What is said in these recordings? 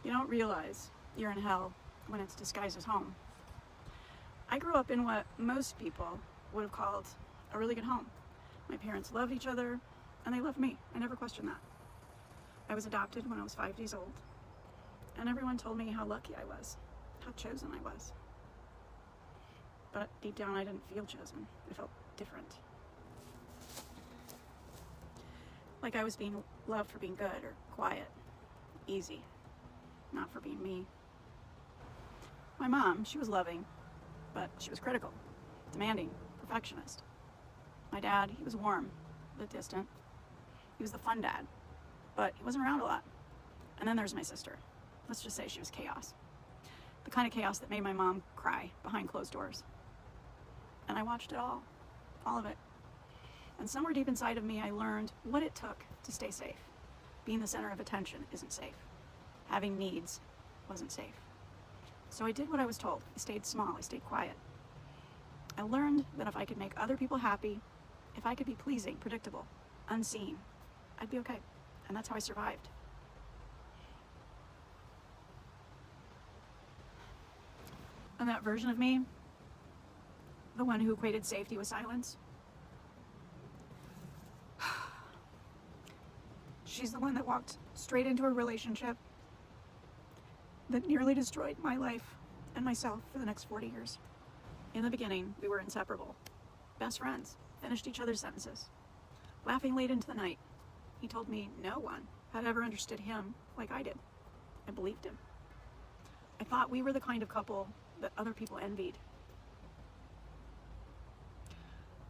You don't realize you're in hell when it's disguised as home. I grew up in what most people would have called a really good home. My parents loved each other, and they loved me. I never questioned that. I was adopted when I was 5 days old, and everyone told me how lucky I was, how chosen I was. But deep down, I didn't feel chosen. I felt different. Like I was being loved for being good or quiet, easy, not for being me. My mom, she was loving, but she was critical, demanding, perfectionist. My dad, he was warm, but distant. He was the fun dad, but he wasn't around a lot. And then there's my sister. Let's just say she was chaos. The kind of chaos that made my mom cry behind closed doors. And I watched it all of it. And somewhere deep inside of me, I learned what it took to stay safe. Being the center of attention isn't safe. Having needs wasn't safe. So I did what I was told. I stayed small, I stayed quiet. I learned that if I could make other people happy, if I could be pleasing, predictable, unseen, I'd be okay. And that's how I survived. And that version of me, the one who equated safety with silence, she's the one that walked straight into a relationship that nearly destroyed my life and myself for the next 40 years. In the beginning, we were inseparable. Best friends, finished each other's sentences. Laughing late into the night, he told me no one had ever understood him like I did. I believed him. I thought we were the kind of couple that other people envied.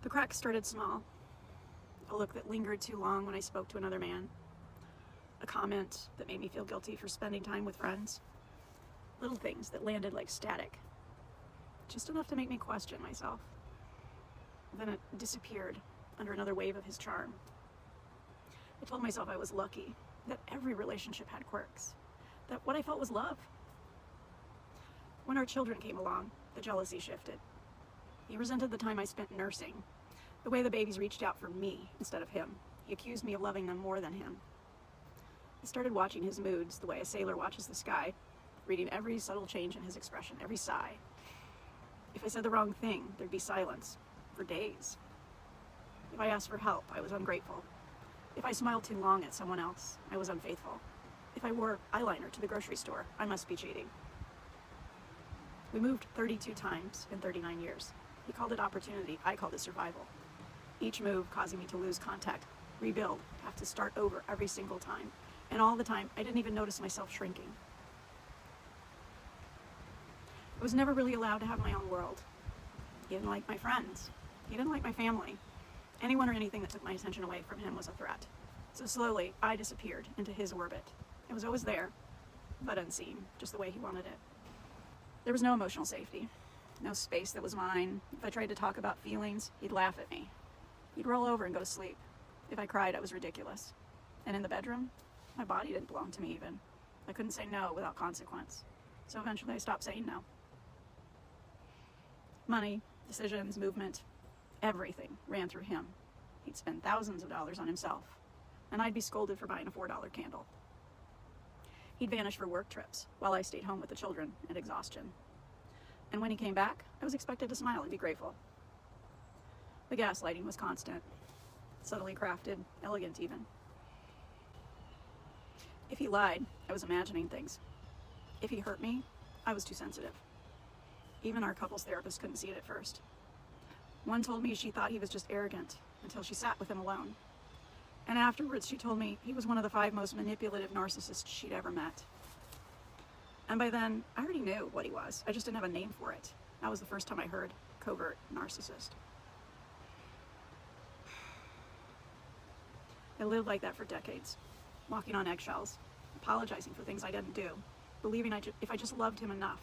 The cracks started small. A look that lingered too long when I spoke to another man. A comment that made me feel guilty for spending time with friends. Little things that landed like static. Just enough to make me question myself. Then it disappeared under another wave of his charm. I told myself I was lucky, that every relationship had quirks, that what I felt was love. When our children came along, the jealousy shifted. He resented the time I spent nursing, the way the babies reached out for me instead of him. He accused me of loving them more than him. I started watching his moods the way a sailor watches the sky, reading every subtle change in his expression, every sigh. If I said the wrong thing, there'd be silence for days. If I asked for help, I was ungrateful. If I smiled too long at someone else, I was unfaithful. If I wore eyeliner to the grocery store, I must be cheating. We moved 32 times in 39 years. He called it opportunity, I called it survival. Each move causing me to lose contact, rebuild, have to start over every single time. And all the time, I didn't even notice myself shrinking. I was never really allowed to have my own world. He didn't like my friends. He didn't like my family. Anyone or anything that took my attention away from him was a threat. So slowly, I disappeared into his orbit. It was always there, but unseen, just the way he wanted it. There was no emotional safety, no space that was mine. If I tried to talk about feelings, he'd laugh at me. He'd roll over and go to sleep. If I cried, I was ridiculous. And in the bedroom, my body didn't belong to me even. I couldn't say no without consequence. So eventually I stopped saying no. Money, decisions, movement, everything ran through him. He'd spend thousands of dollars on himself, and I'd be scolded for buying a $4 candle. He'd vanish for work trips while I stayed home with the children and exhaustion. And when he came back, I was expected to smile and be grateful. The gaslighting was constant, subtly crafted, elegant even. If he lied, I was imagining things. If he hurt me, I was too sensitive. Even our couples therapist couldn't see it at first. One told me she thought he was just arrogant until she sat with him alone. And afterwards she told me he was one of the 5 most manipulative narcissists she'd ever met. And by then, I already knew what he was. I just didn't have a name for it. That was the first time I heard covert narcissist. I lived like that for decades, walking on eggshells, apologizing for things I didn't do, believing if I just loved him enough,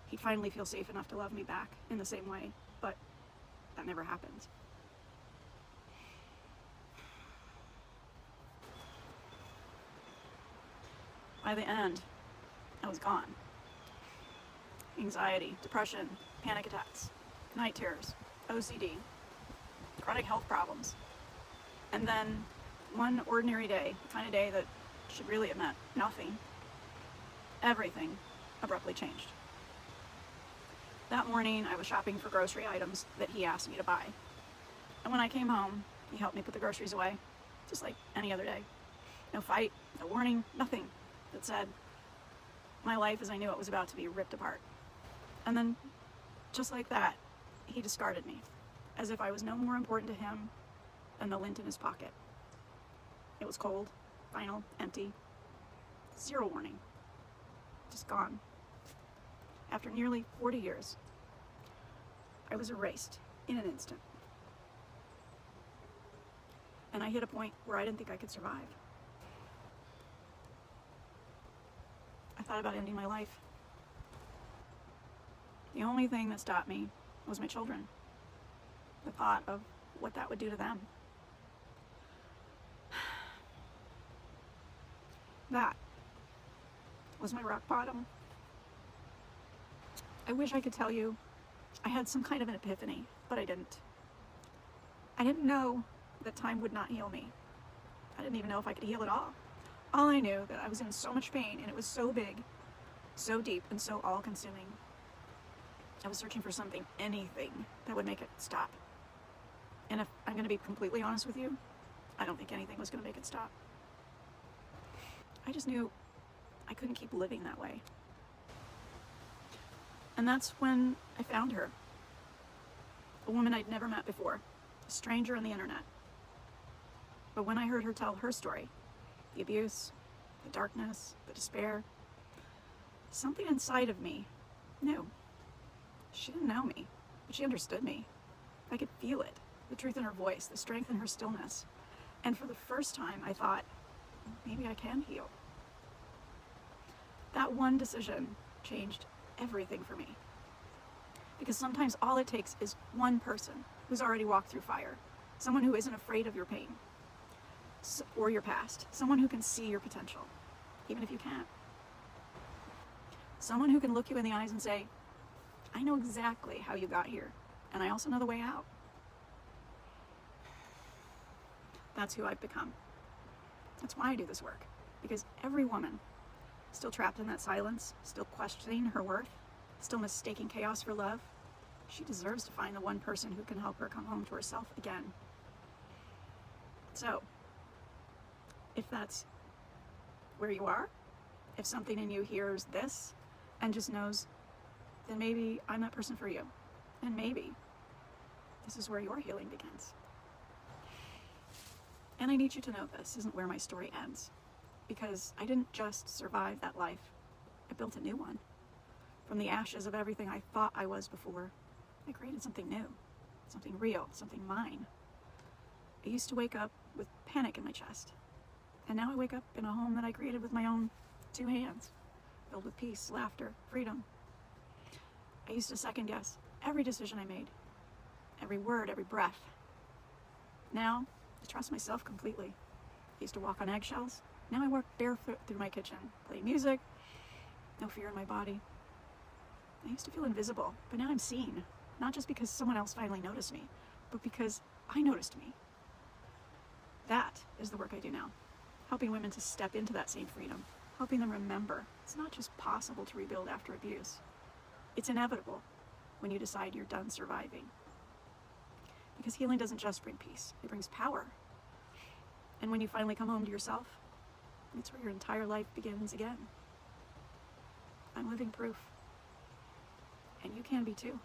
he'd finally feel safe enough to love me back in the same way, but that never happened. By the end, I was gone. Anxiety, depression, panic attacks, night terrors, OCD, chronic health problems. And then one ordinary day, the kind of day that should really have meant nothing, everything abruptly changed. That morning, I was shopping for grocery items that he asked me to buy. And when I came home, he helped me put the groceries away, just like any other day. No fight, no warning, nothing that said, my life as I knew it was about to be ripped apart. And then, just like that, he discarded me, as if I was no more important to him than the lint in his pocket. It was cold, final, empty, zero warning, just gone. After nearly 40 years, I was erased in an instant. And I hit a point where I didn't think I could survive. I thought about ending my life. The only thing that stopped me was my children. The thought of what that would do to them. That was my rock bottom. I wish I could tell you I had some kind of an epiphany, but I didn't. I didn't know that time would not heal me. I didn't even know if I could heal at all. All I knew that I was in so much pain, and it was so big, so deep, and so all-consuming. I was searching for something, anything, that would make it stop. And if I'm going to be completely honest with you, I don't think anything was going to make it stop. I just knew I couldn't keep living that way. And that's when I found her. A woman I'd never met before, a stranger on the internet. But when I heard her tell her story, the abuse, the darkness, the despair, something inside of me knew. She didn't know me, but she understood me. I could feel it, the truth in her voice, the strength in her stillness. And for the first time, I thought, maybe I can heal. That one decision changed everything for me. Because sometimes all it takes is one person who's already walked through fire, someone who isn't afraid of your pain or your past, someone who can see your potential, even if you can't. Someone who can look you in the eyes and say, I know exactly how you got here, and I also know the way out. That's who I've become. That's why I do this work, because every woman still trapped in that silence, still questioning her worth, still mistaking chaos for love, she deserves to find the one person who can help her come home to herself again. So, if that's where you are, if something in you hears this and just knows, then maybe I'm that person for you. And maybe this is where your healing begins. And I need you to know this isn't where my story ends. Because I didn't just survive that life, I built a new one. From the ashes of everything I thought I was before, I created something new, something real, something mine. I used to wake up with panic in my chest, and now I wake up in a home that I created with my own 2 hands, filled with peace, laughter, freedom. I used to second guess every decision I made, every word, every breath. Now, I trust myself completely. I used to walk on eggshells. Now I walk barefoot through my kitchen, play music, no fear in my body. I used to feel invisible, but now I'm seen. Not just because someone else finally noticed me, but because I noticed me. That is the work I do now, helping women to step into that same freedom, helping them remember it's not just possible to rebuild after abuse. It's inevitable when you decide you're done surviving. Because healing doesn't just bring peace, it brings power. And when you finally come home to yourself, it's where your entire life begins again. I'm living proof. And you can be too.